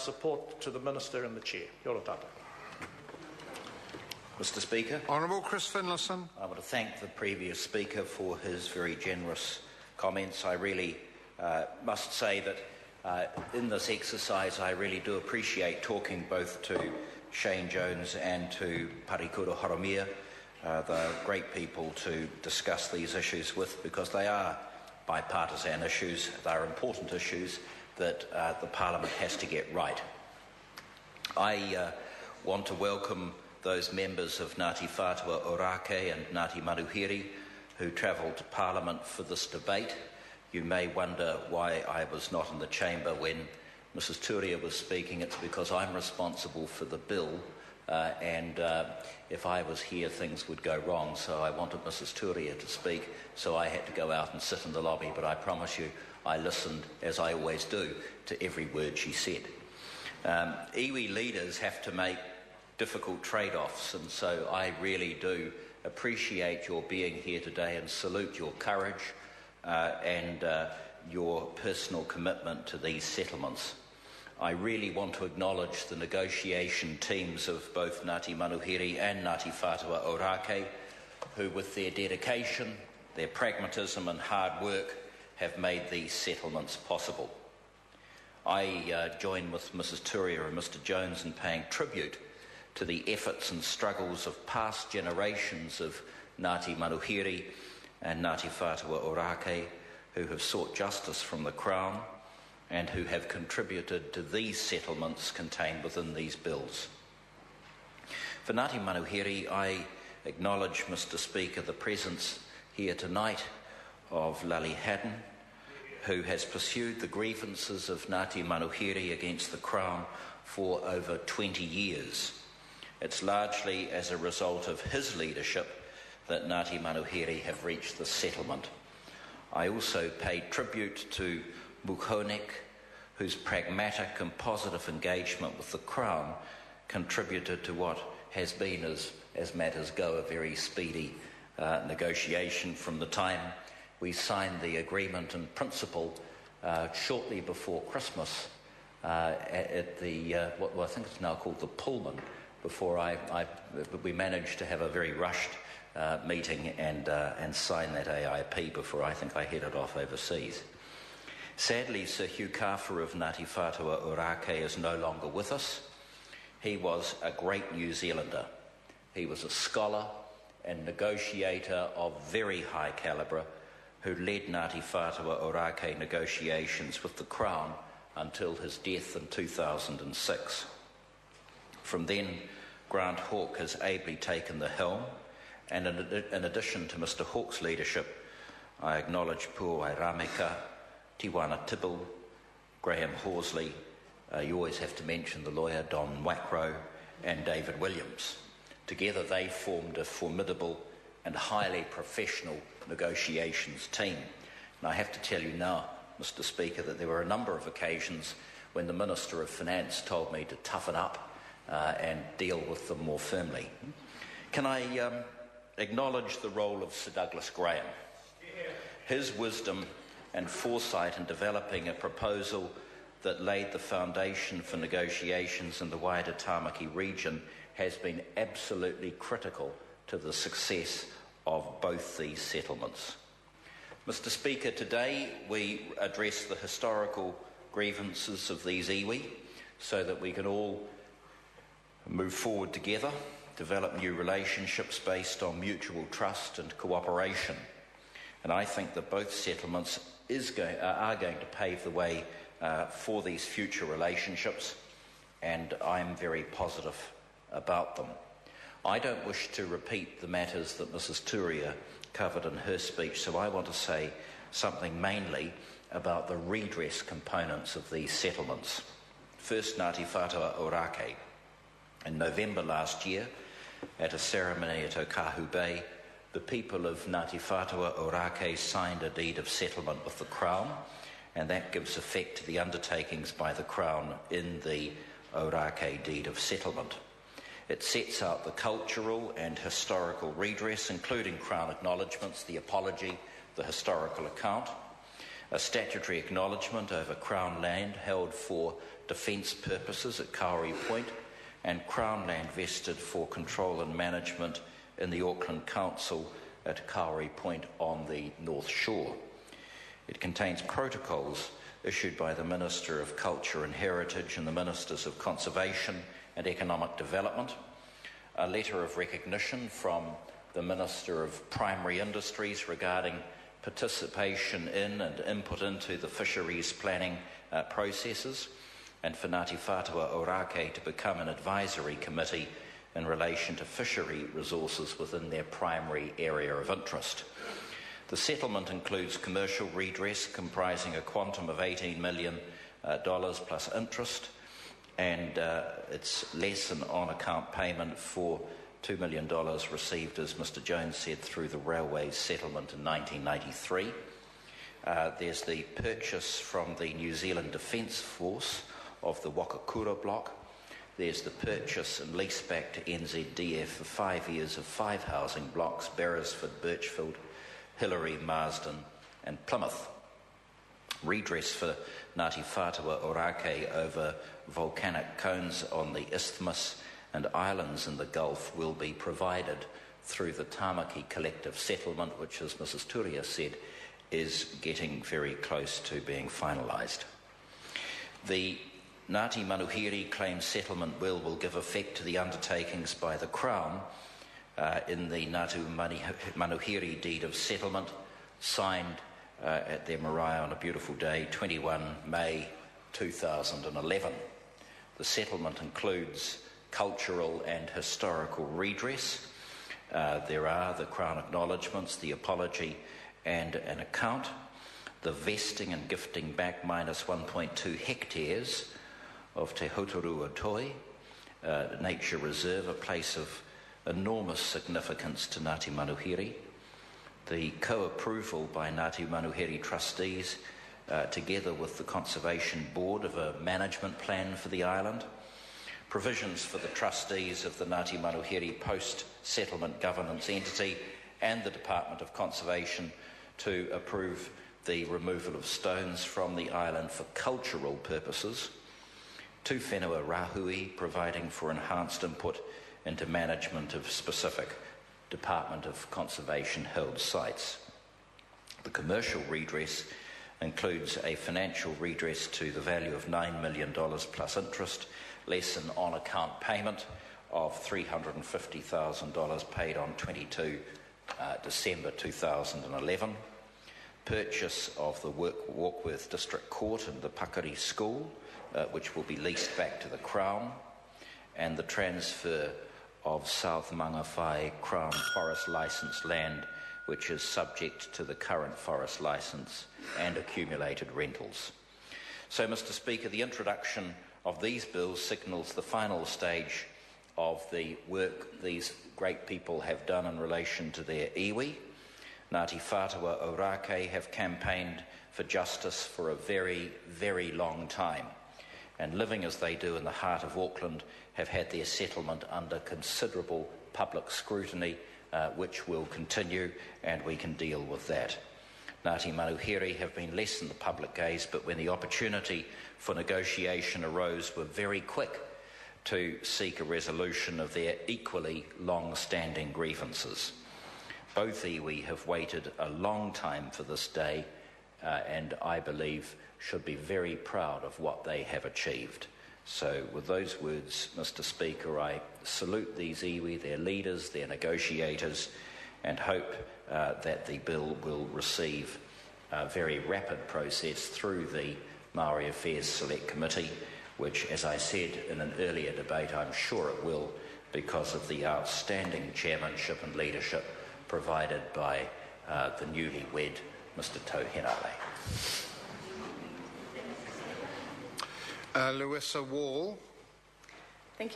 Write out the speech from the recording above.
support to the Minister and the Chair. Kia ora tātou. Mr. Speaker. Honourable Chris Finlayson. I want to thank the previous speaker for his very generous comments. I really must say that in this exercise I really do appreciate talking both to Shane Jones and to Parikura Horomia. They're great people to discuss these issues with, because they are bipartisan issues. They are important issues that the Parliament has to get right. I want to welcome those members of Ngati Whatua Orakei and Ngati Manuhiri who travelled to Parliament for this debate. You may wonder why I was not in the chamber when Mrs Turia was speaking. It's because I'm responsible for the bill, and if I was here things would go wrong, so I wanted Mrs Turia to speak, so I had to go out and sit in the lobby, but I promise you I listened, as I always do, to every word she said. Iwi leaders have to make difficult trade-offs, and so I really do appreciate your being here today and salute your courage and your personal commitment to these settlements. I really want to acknowledge the negotiation teams of both Ngati Manuhiri and Ngati Whatua Orakei, who with their dedication, their pragmatism and hard work have made these settlements possible. I join with Mrs Turia and Mr Jones in paying tribute to the efforts and struggles of past generations of Ngati Manuhiri and Ngati Whatua Orakei, who have sought justice from the Crown and who have contributed to these settlements contained within these bills. For Ngati Manuhiri, I acknowledge, Mr Speaker, the presence here tonight of Lali Haddon, who has pursued the grievances of Ngati Manuhiri against the Crown for over 20 years. It's largely as a result of his leadership that Ngati Manuhiri have reached this settlement. I also paid tribute to Mukhonek, whose pragmatic and positive engagement with the Crown contributed to what has been, as matters go, a very speedy negotiation from the time we signed the agreement in principle shortly before Christmas at the, what I think it's now called the Pullman, before we managed to have a very rushed meeting and sign that AIP before I think I headed off overseas. Sadly, Sir Hugh Carfer of Ngati Whatua Orakei is no longer with us. He was a great New Zealander. He was a scholar and negotiator of very high calibre who led Ngati Whatua Orakei negotiations with the Crown until his death in 2006. From then, Grant Hawke has ably taken the helm, and in addition to Mr Hawke's leadership, I acknowledge Puai Rameka, Tiwana Tibble, Graham Horsley, you always have to mention the lawyer Don Wackrow, and David Williams. Together they formed a formidable and highly professional negotiations team. And I have to tell you now, Mr Speaker, that there were a number of occasions when the Minister of Finance told me to toughen up and deal with them more firmly. Can I acknowledge the role of Sir Douglas Graham? His wisdom and foresight in developing a proposal that laid the foundation for negotiations in the wider Tāmaki region has been absolutely critical to the success of both these settlements. Mr Speaker, today we address the historical grievances of these iwi so that we can all move forward together, develop new relationships based on mutual trust and cooperation. And I think that both settlements are going to pave the way for these future relationships, and I'm very positive about them. I don't wish to repeat the matters that Mrs Turia covered in her speech, so I want to say something mainly about the redress components of these settlements. First, Ngati Whatua Orakei. In November last year, at a ceremony at Okahu Bay, the people of Ngati Whatua Orakei signed a deed of settlement with the Crown, and that gives effect to the undertakings by the Crown in the Orakei deed of settlement. It sets out the cultural and historical redress, including Crown acknowledgements, the apology, the historical account. a statutory acknowledgement over Crown land held for defence purposes at Kauri Point, and Crown land vested for control and management in the Auckland Council at Kauri Point on the North Shore. It contains protocols issued by the Minister of Culture and Heritage and the Ministers of Conservation and Economic Development, a letter of recognition from the Minister of Primary Industries regarding participation in and input into the fisheries planning processes, and for Ngati Whatua Orakei to become an advisory committee in relation to fishery resources within their primary area of interest. The settlement includes commercial redress comprising a quantum of $18 million plus interest, and it's less an on-account payment for $2 million received, as Mr Jones said, through the railways settlement in 1993. There's the purchase from the New Zealand Defence Force of the Wakakura block. There's the purchase and lease back to NZDF for 5 years of 5 housing blocks: Beresford, Birchfield, Hillary, Marsden and Plymouth. Redress for Ngati Whatua Orakei over volcanic cones on the isthmus and islands in the Gulf will be provided through the Tamaki Collective Settlement, which, as Mrs Turia said, is getting very close to being finalised. The Ngati Manuhiri claim settlement will give effect to the undertakings by the Crown in the Ngati Manuhiri deed of settlement, signed at their marae on a beautiful day, 21 May 2011. The settlement includes cultural and historical redress. There are the Crown acknowledgements, the apology and an account, the vesting and gifting back minus 1.2 hectares of Te Hautorua Toi Nature Reserve, a place of enormous significance to Ngati Manuhiri, the co-approval by Ngati Manuhiri trustees together with the Conservation Board of a management plan for the island, provisions for the trustees of the Ngati Manuhiri post-settlement governance entity and the Department of Conservation to approve the removal of stones from the island for cultural purposes, two whenua rahui providing for enhanced input into management of specific Department of Conservation held sites. The commercial redress includes a financial redress to the value of $9 million plus interest, less an on-account payment of $350,000 paid on 22 December 2011, purchase of the Warkworth District Court and the Pakari School, which will be leased back to the Crown, and the transfer of South Mangawhai Crown Forest Licence land, which is subject to the current forest licence and accumulated rentals. So, Mr Speaker, the introduction of these bills signals the final stage of the work these great people have done in relation to their iwi. Ngati Whatua Orakei have campaigned for justice for a very, very long time, and living as they do in the heart of Auckland, have had their settlement under considerable public scrutiny, which will continue, and we can deal with that. Ngati Manuhiri have been less in the public gaze, but when the opportunity for negotiation arose, were very quick to seek a resolution of their equally long-standing grievances. Both iwi have waited a long time for this day, and I believe should be very proud of what they have achieved. So with those words, Mr Speaker, I salute these iwi, their leaders, their negotiators, and hope that the bill will receive a very rapid process through the Maori Affairs Select Committee, which, as I said in an earlier debate, I'm sure it will, because of the outstanding chairmanship and leadership provided by the newlywed Mr Tauhenare. Louisa Wall.